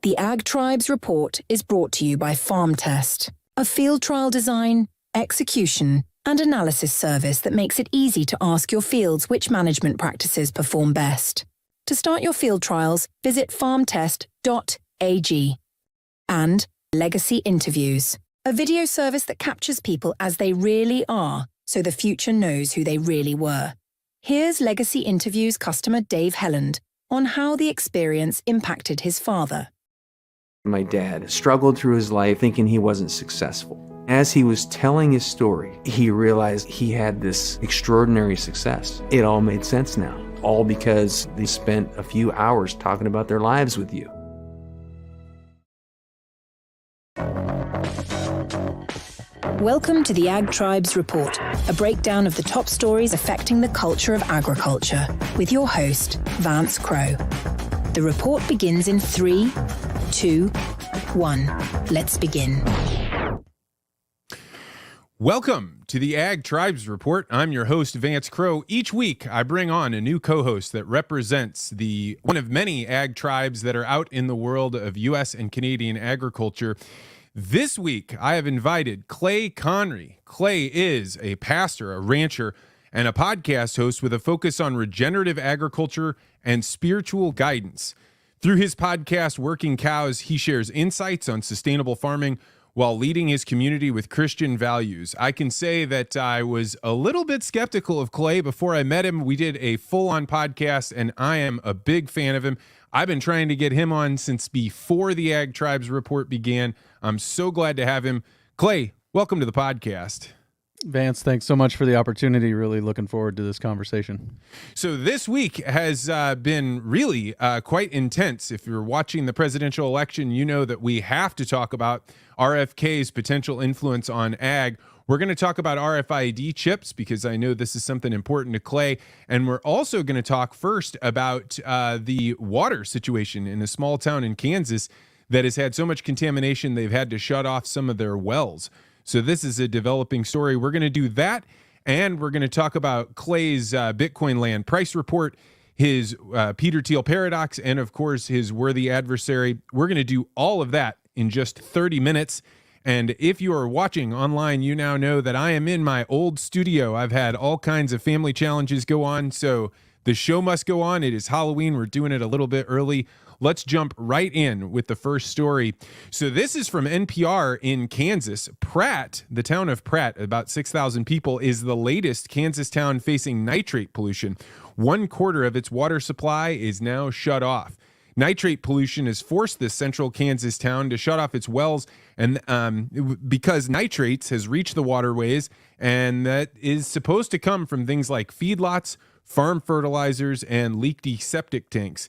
The Ag Tribes Report is brought to you by Farm Test, a field trial design, execution, and analysis service that makes it easy to ask your fields which management practices perform best. To start your field trials, visit farmtest.ag. And Legacy Interviews, a video service that captures people as they really are, so the future knows who they really were. Here's Legacy Interviews customer Dave Helland on how the experience impacted his father. My dad struggled through his life thinking he wasn't successful. As he was telling his story, he realized he had this extraordinary success. It all made sense now, all because they spent a few hours talking about their lives with you. Welcome to the Ag Tribes Report, a breakdown of the top stories affecting the culture of agriculture, with your host, Vance Crowe. The report begins in 3, 2, 1. Let's begin. Welcome to the Ag Tribes Report. I'm your host, Vance Crowe. Each week, I bring on a new co-host that represents one of many ag tribes that are out in the world of U.S. and Canadian agriculture. This week, I have invited Clay Conry. Clay is a pastor, a rancher, and a podcast host with a focus on regenerative agriculture and spiritual guidance. Through his podcast, Working Cows, he shares insights on sustainable farming while leading his community with Christian values. I can say that I was a little bit skeptical of Clay before I met him. We did a full-on podcast, and I am a big fan of him. I've been trying to get him on since before the Ag Tribes Report began. I'm so glad to have him. Clay, welcome to the podcast. Vance, thanks so much for the opportunity. Really looking forward to this conversation. So this week has been really quite intense. If you're watching the presidential election, you know that we have to talk about RFK's potential influence on ag. We're going to talk about RFID chips because I know this is something important to Clay. And we're also going to talk first about the water situation in a small town in Kansas that has had so much contamination they've had to shut off some of their wells. So this is a developing story. We're going to do that, and we're going to talk about Clay's Bitcoin land price report, his Peter Thiel paradox, and, of course, his worthy adversary. We're going to do all of that in just 30 minutes. And if you are watching online, you now know that I am in my old studio. I've had all kinds of family challenges go on, so the show must go on. It is Halloween. We're doing it a little bit early. Let's jump right in with the first story. So this is from NPR in Kansas. Pratt, the town of Pratt, about 6,000 people, is the latest Kansas town facing nitrate pollution. 1/4 of its water supply is now shut off. Nitrate pollution has forced this central Kansas town to shut off its wells, and because nitrates has reached the waterways, and that is supposed to come from things like feedlots, farm fertilizers, and leaky septic tanks.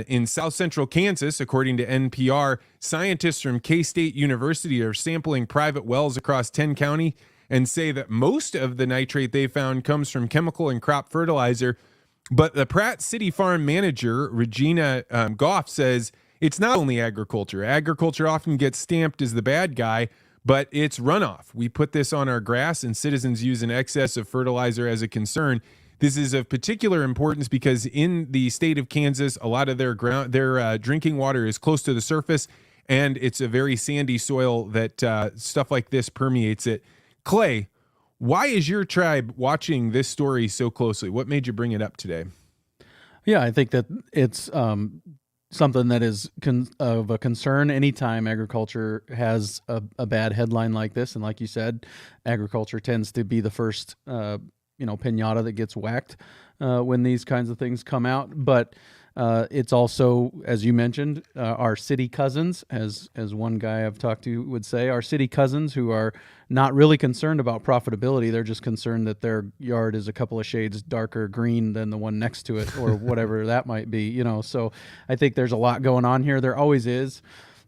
In south central Kansas, according to NPR, scientists from K-State University are sampling private wells across 10 counties and say that most of the nitrate they found comes from chemical and crop fertilizer. But the Pratt City Farm manager, Regina Goff, says it's not only agriculture. Agriculture often gets stamped as the bad guy, but it's runoff. We put this on our grass, and citizens use an excess of fertilizer as a concern. This is of particular importance because in the state of Kansas, a lot of their drinking water is close to the surface, and it's a very sandy soil that stuff like this permeates it. Clay, why is your tribe watching this story so closely? What made you bring it up today? Yeah, I think that it's something that is of a concern anytime agriculture has a bad headline like this. And like you said, agriculture tends to be the first pinata that gets whacked when these kinds of things come out. But it's also, as you mentioned, our city cousins, as one guy I've talked to would say, our city cousins who are not really concerned about profitability. They're just concerned that their yard is a couple of shades darker green than the one next to it, or whatever that might be. So I think there's a lot going on here. There always is.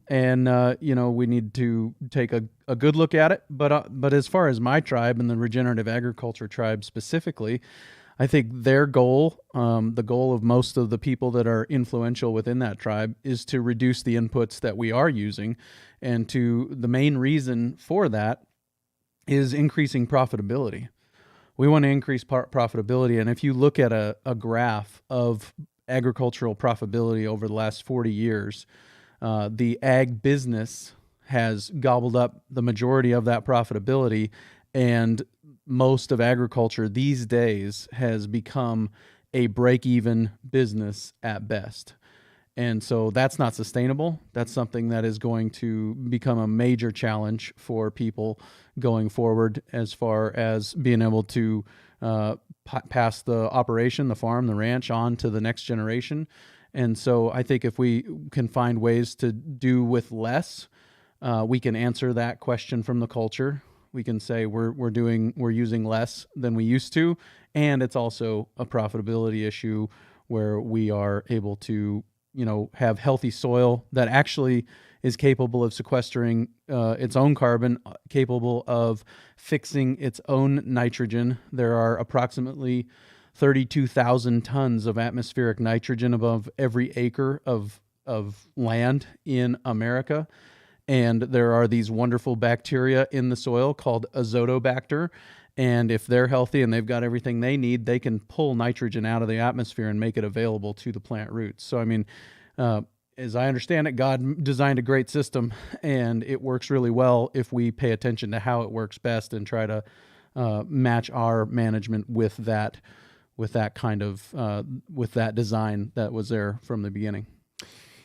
And, we need to take a good look at it. But as far as my tribe and the regenerative agriculture tribe specifically, I think their goal, the goal of most of the people that are influential within that tribe, is to reduce the inputs that we are using. And the main reason for that is increasing profitability. We want to increase profitability. And if you look at a graph of agricultural profitability over the last 40 years, the ag business has gobbled up the majority of that profitability, and most of agriculture these days has become a break-even business at best. And so that's not sustainable. That's something that is going to become a major challenge for people going forward as far as being able to pass the operation, the farm, the ranch on to the next generation. And so I think if we can find ways to do with less, we can answer that question from the culture. We can say we're using less than we used to, and it's also a profitability issue where we are able to have healthy soil that actually is capable of sequestering its own carbon, capable of fixing its own nitrogen. There are approximately 32,000 tons of atmospheric nitrogen above every acre of land in America. And there are these wonderful bacteria in the soil called azotobacter. And if they're healthy and they've got everything they need, they can pull nitrogen out of the atmosphere and make it available to the plant roots. So, I mean, as I understand it, God designed a great system, and it works really well if we pay attention to how it works best and try to match our management with that kind of with that design that was there from the beginning.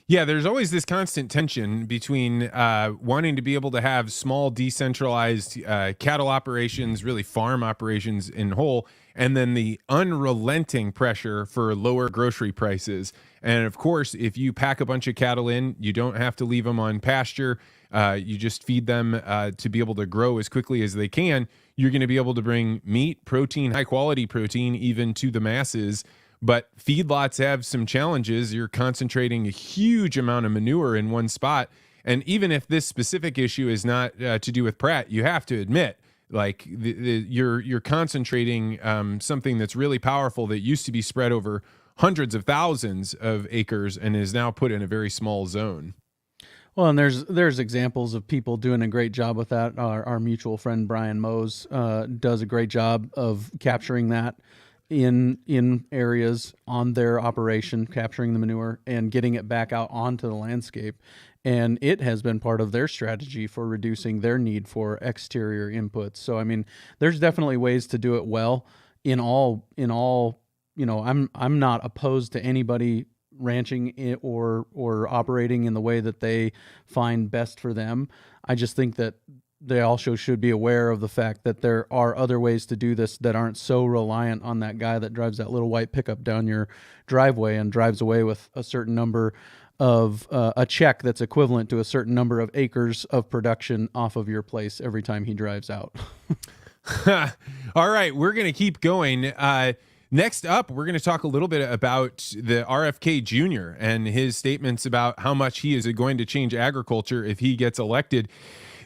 Yeah, there's always this constant tension between wanting to be able to have small, decentralized cattle operations, really farm operations in whole, and then the unrelenting pressure for lower grocery prices. And of course, if you pack a bunch of cattle in, you don't have to leave them on pasture. You just feed them to be able to grow as quickly as they can. You're going to be able to bring meat, protein, high quality protein, even to the masses. But feedlots have some challenges. You're concentrating a huge amount of manure in one spot. And even if this specific issue is not to do with Pratt, you have to admit, like you're concentrating something that's really powerful that used to be spread over hundreds of thousands of acres and is now put in a very small zone. Well, and there's examples of people doing a great job with that. Our mutual friend Brian Mose does a great job of capturing that in areas on their operation, capturing the manure and getting it back out onto the landscape. And it has been part of their strategy for reducing their need for exterior inputs. So, I mean, there's definitely ways to do it well in all, I'm not opposed to anybody ranching or operating in the way that they find best for them. I just think that they also should be aware of the fact that there are other ways to do this that aren't so reliant on that guy that drives that little white pickup down your driveway and drives away with a certain number of a check that's equivalent to a certain number of acres of production off of your place every time he drives out. All right, we're going to keep going. Next up, we're going to talk a little bit about the RFK Jr. and his statements about how much he is going to change agriculture if he gets elected.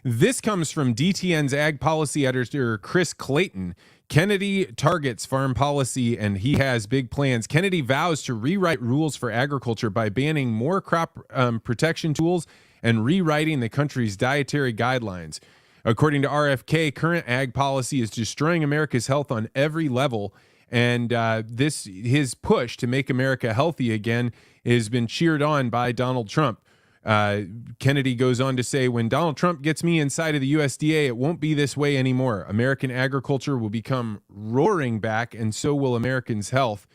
This comes from DTN's ag policy editor, Chris Clayton. Kennedy targets farm policy and he has big plans. Kennedy vows to rewrite rules for agriculture by banning more crop protection tools and rewriting the country's dietary guidelines. According to RFK, current ag policy is destroying America's health on every level. And his push to make America healthy again has been cheered on by Donald Trump. Kennedy goes on to say, when Donald Trump gets me inside of the USDA, it won't be this way anymore. American agriculture will become roaring back, and so will Americans' health.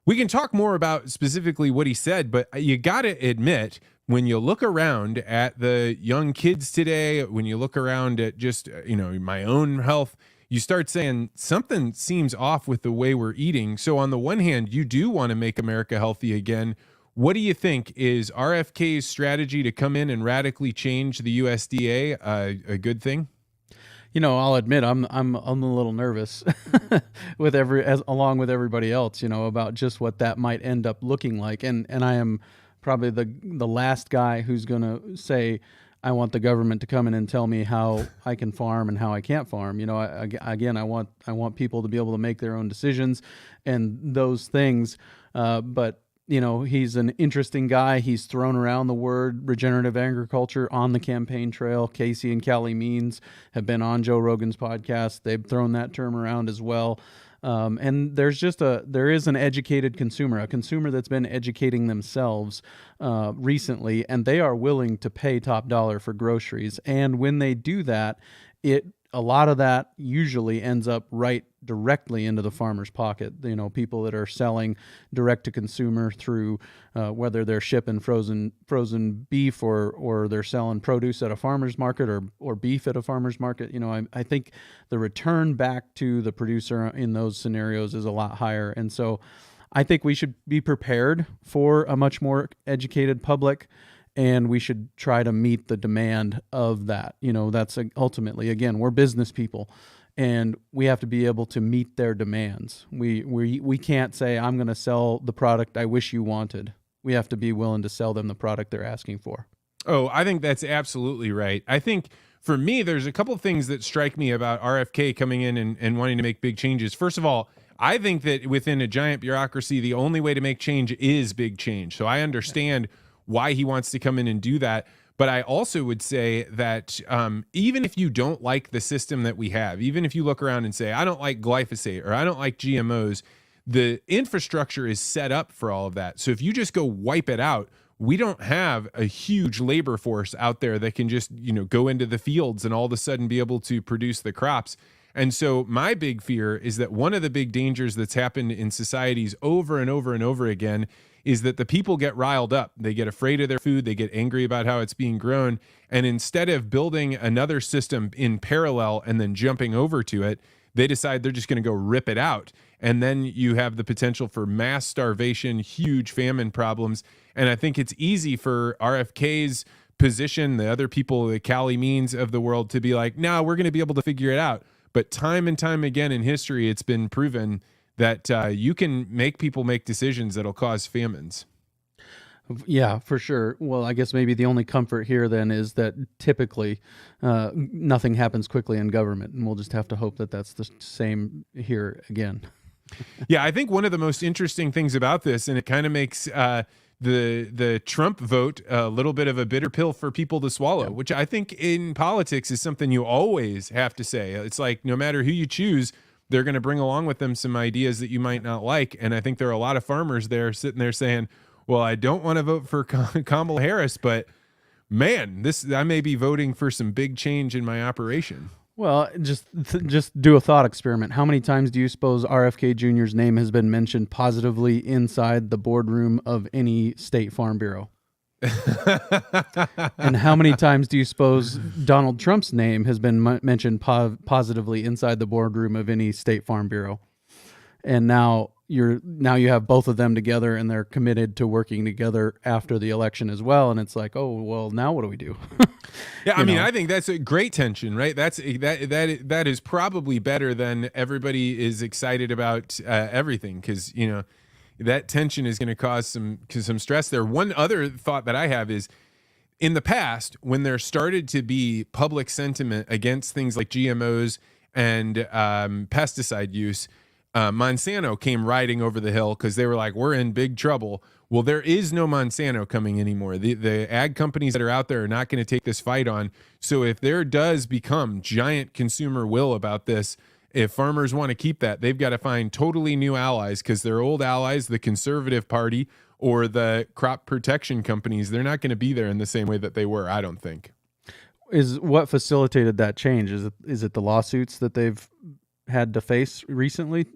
We can talk more about specifically what he said, but you got to admit, when you look around at the young kids today, when you look around at just, my own health, you start saying something seems off with the way we're eating. So on the one hand, you do want to make America healthy again. What do you think? Is RFK's strategy to come in and radically change the USDA a good thing? I'll admit I'm a little nervous along with everybody else, about just what that might end up looking like. And I am probably the last guy who's going to say I want the government to come in and tell me how I can farm and how I can't farm. I want people to be able to make their own decisions and those things. But he's an interesting guy. He's thrown around the word regenerative agriculture on the campaign trail. Casey and Callie Means have been on Joe Rogan's podcast. They've thrown that term around as well. And there is an educated consumer, a consumer that's been educating themselves recently, and they are willing to pay top dollar for groceries. And when they do that, a lot of that usually ends up right directly into the farmer's pocket. You know, people that are selling direct to consumer through whether they're shipping frozen beef or they're selling produce at a farmer's market or beef at a farmer's market. You know, I think the return back to the producer in those scenarios is a lot higher. And so I think we should be prepared for a much more educated public, and we should try to meet the demand of that. You know, that's ultimately, again, we're business people, and we have to be able to meet their demands. We can't say, I'm going to sell the product I wish you wanted. We have to be willing to sell them the product they're asking for. Oh, I think that's absolutely right. I think for me, there's a couple of things that strike me about RFK coming in and wanting to make big changes. First of all, I think that within a giant bureaucracy, the only way to make change is big change. So I understand why he wants to come in and do that. But I also would say that even if you don't like the system that we have, even if you look around and say, I don't like glyphosate or I don't like GMOs, the infrastructure is set up for all of that. So if you just go wipe it out, we don't have a huge labor force out there that can just, go into the fields and all of a sudden be able to produce the crops. And so my big fear is that one of the big dangers that's happened in societies over and over and over again is that the people get riled up. They get afraid of their food. They get angry about how it's being grown. And instead of building another system in parallel and then jumping over to it, they decide they're just going to go rip it out. And then you have the potential for mass starvation, huge famine problems. And I think it's easy for RFK's position, the other people, the Callie Means of the world, to be like, no, we're going to be able to figure it out. But time and time again in history, it's been proven that you can make people make decisions that'll cause famines. Yeah, for sure. Well, I guess maybe the only comfort here then is that typically nothing happens quickly in government, and we'll just have to hope that that's the same here again. Yeah, I think one of the most interesting things about this, and it kind of makes the Trump vote a little bit of a bitter pill for people to swallow, which I think in politics is something you always have to say. It's like no matter who you choose, they're going to bring along with them some ideas that you might not like. And I think there are a lot of farmers there sitting there saying, well, I don't want to vote for Kamala Harris, but man, I may be voting for some big change in my operation. Well, just do a thought experiment. How many times do you suppose RFK Jr.'s name has been mentioned positively inside the boardroom of any state farm bureau? And how many times do you suppose Donald Trump's name has been mentioned positively inside the boardroom of any state farm bureau? And now you have both of them together, and they're committed to working together after the election as well. And it's like, oh well, now what do we do? Yeah, I mean, I think that's a great tension, right? That is probably better than everybody is excited about everything, because that tension is going to cause some stress there. One other thought that I have is, in the past, when there started to be public sentiment against things like GMOs and pesticide use, Monsanto came riding over the hill because they were like, we're in big trouble. Well, there is no Monsanto coming anymore. The ag companies that are out there are not going to take this fight on. So if there does become giant consumer will about this, if farmers want to keep that, they've got to find totally new allies, because their old allies, the Conservative Party or the crop protection companies, they're not going to be there in the same way that they were, I don't think. Is what facilitated that change? Is it the lawsuits that they've had to face recently?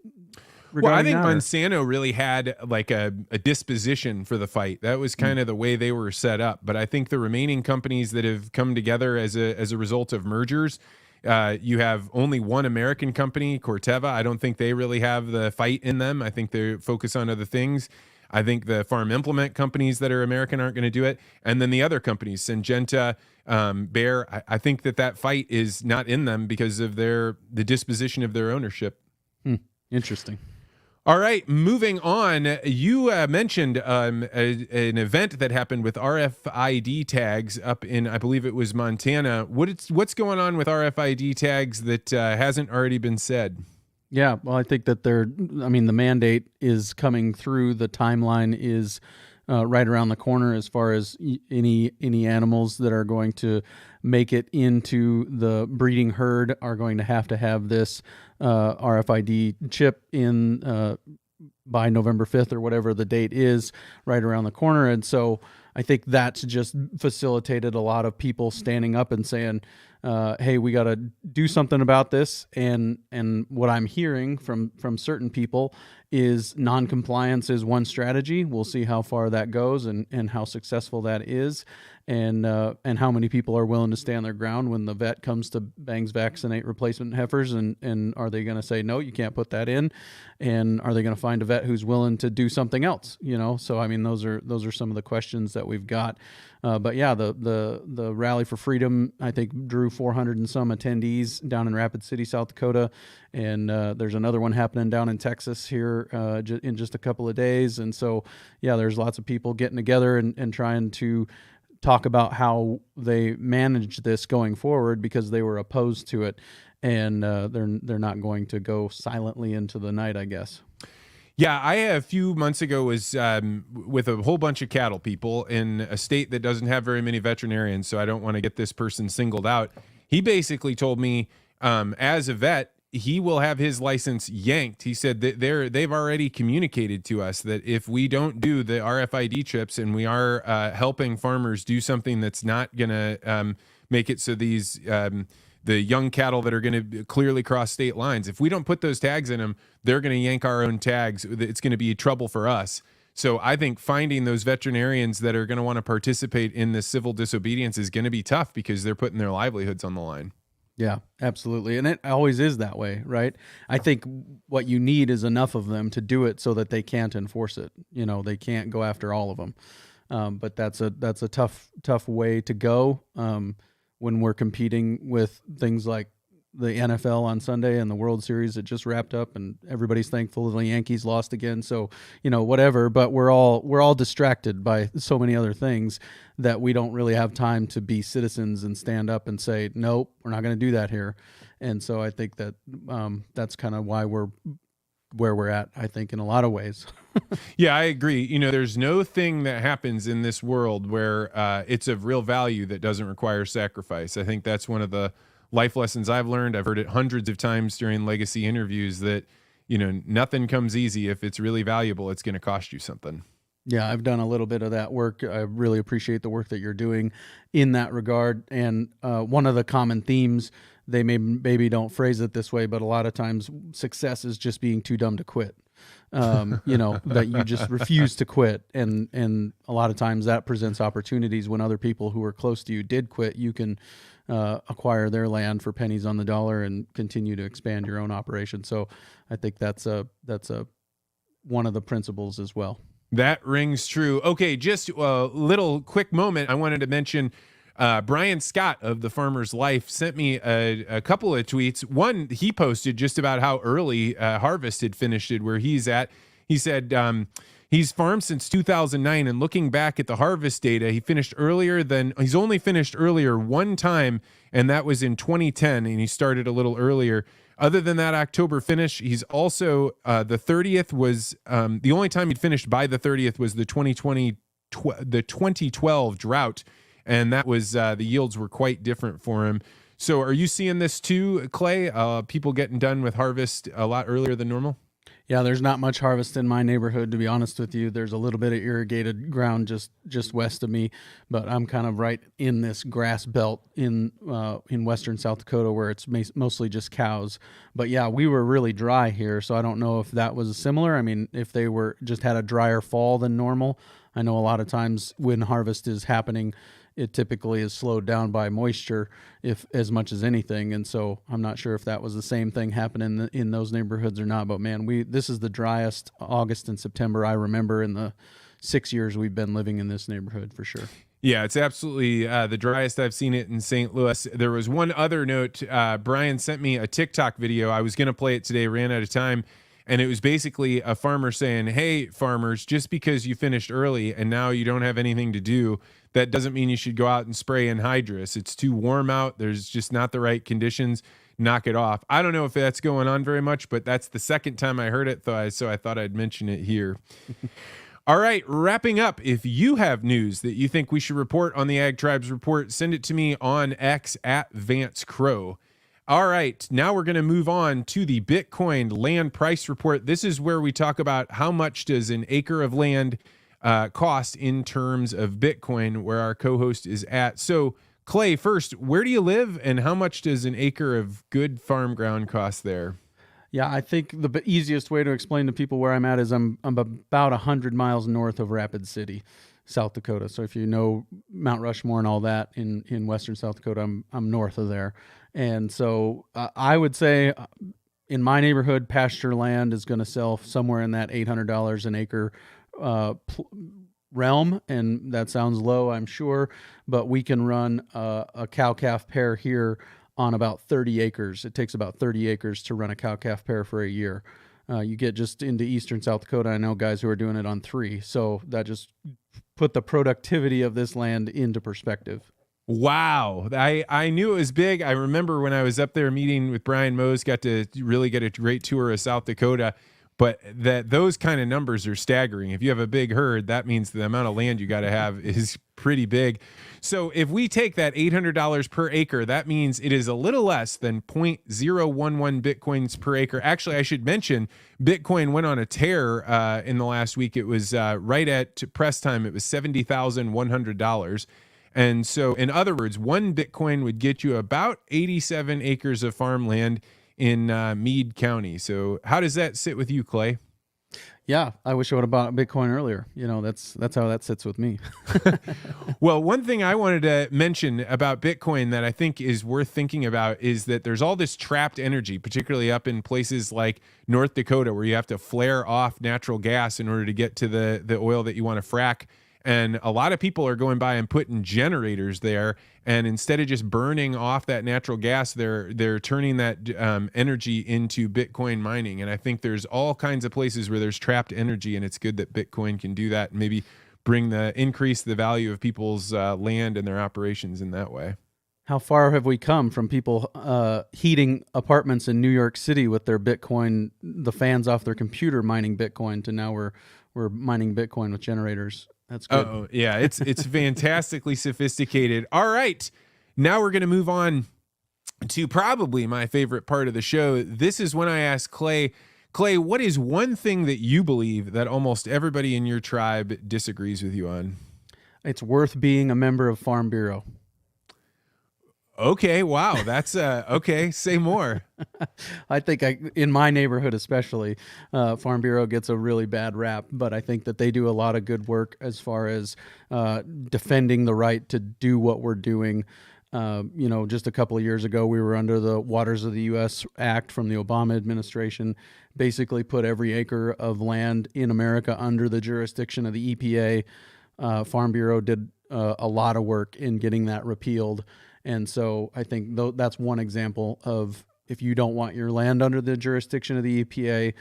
Well, I think Monsanto really had like a disposition for the fight. That was kind of the way they were set up. But I think the remaining companies that have come together as a result of mergers, you have only one American company, Corteva. I don't think they really have the fight in them. I think they focus on other things. I think the farm implement companies that are American aren't going to do it. And then the other companies, Syngenta, Bayer, I think that fight is not in them because of the disposition of their ownership. Interesting. All right, moving on. You mentioned an event that happened with RFID tags up in, I believe it was Montana. What's going on with RFID tags that hasn't already been said? Yeah, well, I think that the mandate is coming through. The timeline is right around the corner as far as any animals that are going to make it into the breeding herd are going to have this RFID chip in by November 5th or whatever the date is, right around the corner. And so I think that's just facilitated a lot of people standing up and saying, hey, we got to do something about this. And what I'm hearing from certain people is non-compliance is one strategy. We'll see how far that goes and how successful that is, and how many people are willing to stand their ground when the vet comes to bangs vaccinate replacement heifers, and are they going to say, no, you can't put that in? And are they going to find a vet who's willing to do something else? So I mean, those are some of the questions that we've got. But yeah, the Rally for Freedom, I think, drew 400 and some attendees down in Rapid City, South Dakota, and there's another one happening down in Texas here in just a couple of days. And so yeah, there's lots of people getting together and trying to talk about how they manage this going forward, because they were opposed to it, and they're not going to go silently into the night, I guess. Yeah, I a few months ago was with a whole bunch of cattle people in a state that doesn't have very many veterinarians, so I don't want to get this person singled out. He basically told me, as a vet, he will have his license yanked. He said that they've already communicated to us that if we don't do the RFID chips and we are helping farmers do something that's not going to make it so these the young cattle that are going to clearly cross state lines, if we don't put those tags in them, they're going to yank our own tags. It's going to be trouble for us. So I think finding those veterinarians that are going to want to participate in this civil disobedience is going to be tough, because they're putting their livelihoods on the line. Yeah, absolutely. And it always is that way, right? I think what you need is enough of them to do it so that they can't enforce it. They can't go after all of them. But that's a tough way to go when we're competing with things like the NFL on Sunday and the World Series that just wrapped up, and everybody's thankful the Yankees lost again. So, whatever, but we're all distracted by so many other things that we don't really have time to be citizens and stand up and say, nope, we're not going to do that here. And so I think that that's kind of why we're where we're at, I think, in a lot of ways. Yeah, I agree. There's no thing that happens in this world where it's of real value that doesn't require sacrifice. I think that's one of the life lessons I've learned. I've heard it hundreds of times during legacy interviews that, nothing comes easy. If it's really valuable, it's going to cost you something. Yeah, I've done a little bit of that work. I really appreciate the work that you're doing in that regard. And one of the common themes, they maybe don't phrase it this way, but a lot of times success is just being too dumb to quit. That you just refuse to quit. And a lot of times that presents opportunities when other people who are close to you did quit. You can acquire their land for pennies on the dollar and continue to expand your own operation. So I think that's one of the principles as well. That rings true. Okay, just a little quick moment. I wanted to mention Brian Scott of The Farmer's Life sent me a couple of tweets. One, he posted just about how early harvest had finished it where he's at. He said he's farmed since 2009, and looking back at the harvest data, he's only finished earlier one time, and that was in 2010, and he started a little earlier. Other than that October finish, he's also the 30th was the only time he'd finished by the 30th was the 2012 drought, and that was the yields were quite different for him. So are you seeing this too, Clay? People getting done with harvest a lot earlier than normal? Yeah, there's not much harvest in my neighborhood, to be honest with you. There's a little bit of irrigated ground just west of me, but I'm kind of right in this grass belt in western South Dakota where it's mostly just cows. But yeah, we were really dry here, so I don't know if that was similar. I mean, if they were just had a drier fall than normal. I know a lot of times when harvest is happening, it typically is slowed down by moisture, if as much as anything. And so I'm not sure if that was the same thing happening in those neighborhoods or not. But man, this is the driest August and September I remember in the 6 years we've been living in this neighborhood, for sure. Yeah, it's absolutely the driest I've seen it in St. Louis. There was one other note. Brian sent me a TikTok video. I was going to play it today, ran out of time. And it was basically a farmer saying, hey, farmers, just because you finished early and now you don't have anything to do, that doesn't mean you should go out and spray anhydrous. It's too warm out. There's just not the right conditions. Knock it off. I don't know if that's going on very much, but that's the second time I heard it, so I thought I'd mention it here. All right, wrapping up. If you have news that you think we should report on the Ag Tribes Report, send it to me on X at Vance Crowe. All right, now we're going to move on to the Bitcoin land price report. This is where we talk about how much does an acre of land cost in terms of Bitcoin, where our co-host is at. So, Clay, first, where do you live, and how much does an acre of good farm ground cost there? Yeah, I think the easiest way to explain to people where I'm at is I'm about 100 miles north of Rapid City, South Dakota. So if you know Mount Rushmore and all that in western South Dakota, I'm north of there. And so I would say in my neighborhood, pasture land is going to sell somewhere in that $800 an acre realm, and that sounds low, I'm sure, but we can run a cow-calf pair here on about 30 acres. It takes about 30 acres to run a cow-calf pair for a year. You get just into eastern South Dakota, I know guys who are doing it on 3, so that just put the productivity of this land into perspective. Wow. I knew it was big. I remember when I was up there meeting with Brian Mose, got to really get a great tour of South Dakota, but those kind of numbers are staggering. If you have a big herd, that means the amount of land you got to have is pretty big. So if we take that $800 per acre, that means it is a little less than 0.011 Bitcoins per acre. Actually, I should mention Bitcoin went on a tear in the last week. It was right at press time. It was $70,100. And so, in other words, one Bitcoin would get you about 87 acres of farmland in Meade County. So how does that sit with you, Clay? Yeah, I wish I would have bought Bitcoin earlier. That's how that sits with me. Well, one thing I wanted to mention about Bitcoin that I think is worth thinking about is that there's all this trapped energy, particularly up in places like North Dakota, where you have to flare off natural gas in order to get to the oil that you want to frack. And a lot of people are going by and putting generators there, and instead of just burning off that natural gas, they're turning that energy into Bitcoin mining. And I think there's all kinds of places where there's trapped energy, and it's good that Bitcoin can do that and maybe increase the value of people's land and their operations in that way. How far have we come from people heating apartments in New York City with their Bitcoin, the fans off their computer mining Bitcoin, to now we're mining Bitcoin with generators? That's good. Oh, yeah, it's fantastically sophisticated. All right, now we're going to move on to probably my favorite part of the show. This is when I ask Clay, what is one thing that you believe that almost everybody in your tribe disagrees with you on? It's worth being a member of Farm Bureau. Okay, wow, that's okay. Say more. I think in my neighborhood especially, Farm Bureau gets a really bad rap, but I think that they do a lot of good work as far as defending the right to do what we're doing. Just a couple of years ago, we were under the Waters of the U.S. Act from the Obama administration, basically put every acre of land in America under the jurisdiction of the EPA. Farm Bureau did a lot of work in getting that repealed. And so I think that's one example of, if you don't want your land under the jurisdiction of the EPA,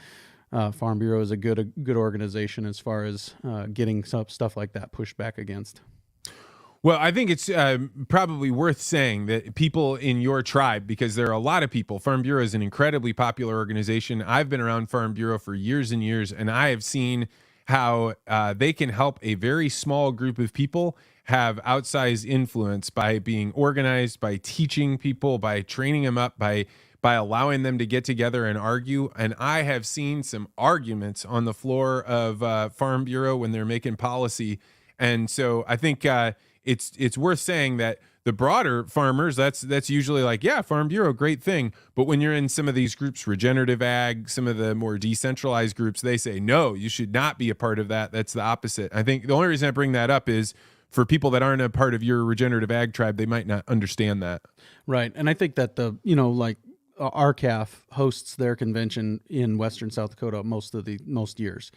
Farm Bureau is a good organization as far as getting stuff like that pushed back against. Well, I think it's probably worth saying that people in your tribe, because there are a lot of people, Farm Bureau is an incredibly popular organization. I've been around Farm Bureau for years and years, and I have seen how they can help a very small group of people have outsized influence by being organized, by teaching people, by training them up, by allowing them to get together and argue. And I have seen some arguments on the floor of Farm Bureau when they're making policy. And so I think it's worth saying that the broader farmers, that's usually like, yeah, Farm Bureau, great thing. But when you're in some of these groups, regenerative ag, some of the more decentralized groups, they say, no, you should not be a part of that. That's the opposite. I think the only reason I bring that up is for people that aren't a part of your regenerative ag tribe, they might not understand that. Right. And I think that RCAF hosts their convention in western South Dakota most years.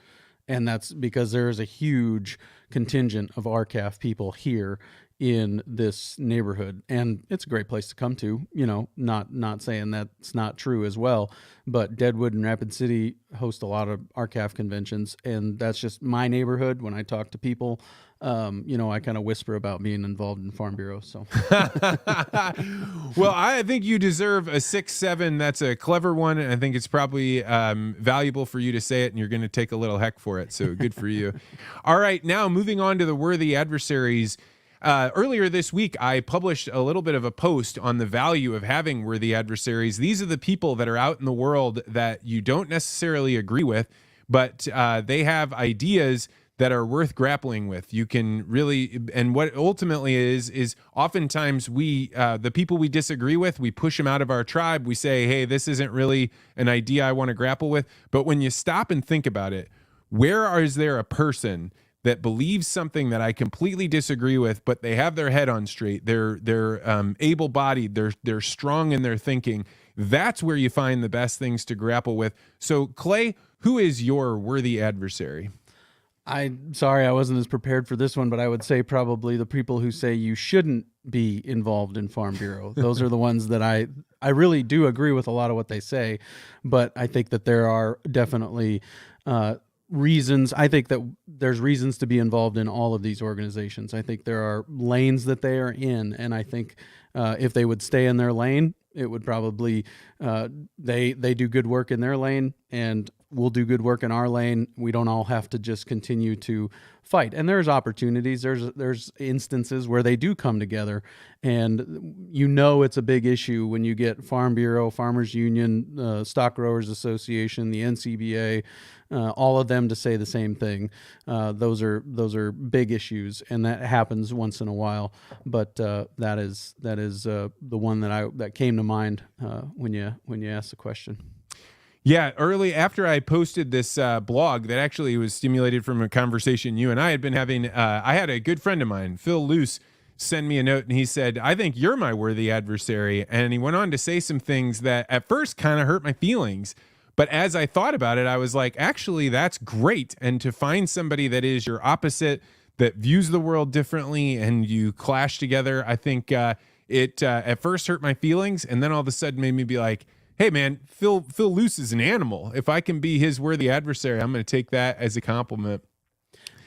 And that's because there is a huge contingent of RCAF people here in this neighborhood, and it's a great place to come to. Not saying that's not true as well, but Deadwood and Rapid City host a lot of RCAF conventions, and that's just my neighborhood. When I talk to people, I kind of whisper about being involved in Farm Bureau. So, well, I think you deserve a 6-7. That's a clever one, and I think it's probably valuable for you to say it, and you're going to take a little heck for it. So good for you. All right, now moving on to the worthy adversaries. Earlier this week, I published a little bit of a post on the value of having worthy adversaries. These are the people that are out in the world that you don't necessarily agree with, but they have ideas that are worth grappling with. You can really, and what ultimately is oftentimes the people we disagree with, we push them out of our tribe. We say, hey, this isn't really an idea I want to grapple with. But when you stop and think about it, is there a person that believes something that I completely disagree with, but they have their head on straight, they're able-bodied, they're strong in their thinking? That's where you find the best things to grapple with. So, Clay, who is your worthy adversary? Sorry, I wasn't as prepared for this one, but I would say probably the people who say you shouldn't be involved in Farm Bureau. Those are the ones that I really do agree with a lot of what they say, but I think that there are definitely reasons. I think that there's reasons to be involved in all of these organizations. I think there are lanes that they are in, and I think if they would stay in their lane, it would probably they do good work in their lane, and we'll do good work in our lane. We don't all have to just continue to fight. And there's opportunities. There's instances where they do come together, and it's a big issue when you get Farm Bureau, Farmers Union, Stock Growers Association, the NCBA, all of them to say the same thing. Those are big issues, and that happens once in a while. But that is the one that came to mind when you asked the question. Yeah, early after I posted this blog that actually was stimulated from a conversation you and I had been having, I had a good friend of mine, Phil Luce, send me a note, and he said, I think you're my worthy adversary. And he went on to say some things that at first kind of hurt my feelings. But as I thought about it, I was like, actually, that's great. And to find somebody that is your opposite, that views the world differently, and you clash together, I think it at first hurt my feelings, and then all of a sudden made me be like, hey, man, Phil Luce is an animal. If I can be his worthy adversary, I'm going to take that as a compliment.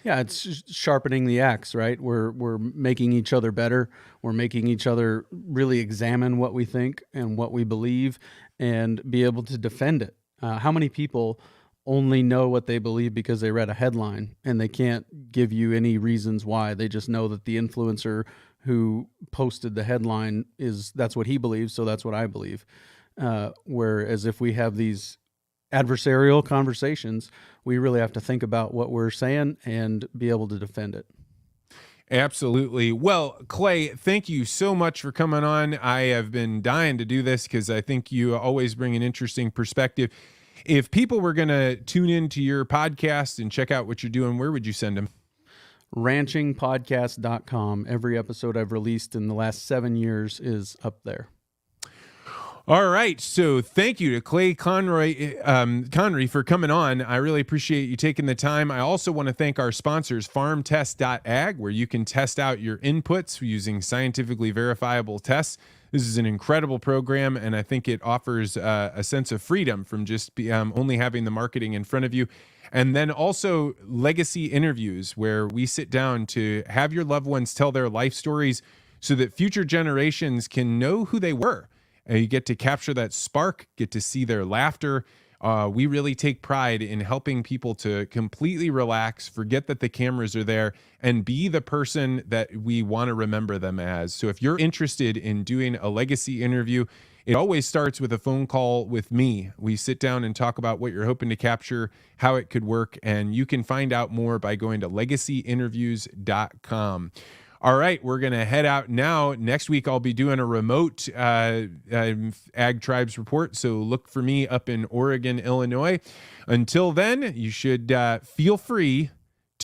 Yeah, it's sharpening the axe, right? We're making each other better. We're making each other really examine what we think and what we believe and be able to defend it. How many people only know what they believe because they read a headline and they can't give you any reasons why? They just know that the influencer who posted the headline that's what he believes, so that's what I believe. Whereas if we have these adversarial conversations, we really have to think about what we're saying and be able to defend it. Absolutely. Well, Clay, thank you so much for coming on. I have been dying to do this because I think you always bring an interesting perspective. If people were going to tune into your podcast and check out what you're doing, where would you send them? ranchingpodcast.com. Every episode I've released in the last 7 years is up there. All right. So thank you to Clay Conry for coming on. I really appreciate you taking the time. I also want to thank our sponsors, farmtest.ag, where you can test out your inputs using scientifically verifiable tests. This is an incredible program, and I think it offers a sense of freedom from just only having the marketing in front of you. And then also legacy interviews, where we sit down to have your loved ones tell their life stories so that future generations can know who they were. And you get to capture that spark, get to see their laughter. We really take pride in helping people to completely relax, forget that the cameras are there, and be the person that we want to remember them as. So if you're interested in doing a legacy interview, it always starts with a phone call with me. We sit down and talk about what you're hoping to capture, how it could work, and you can find out more by going to legacyinterviews.com. All right, we're going to head out now. Next week, I'll be doing a remote Ag Tribes report, so look for me up in Oregon, Illinois. Until then, you should feel free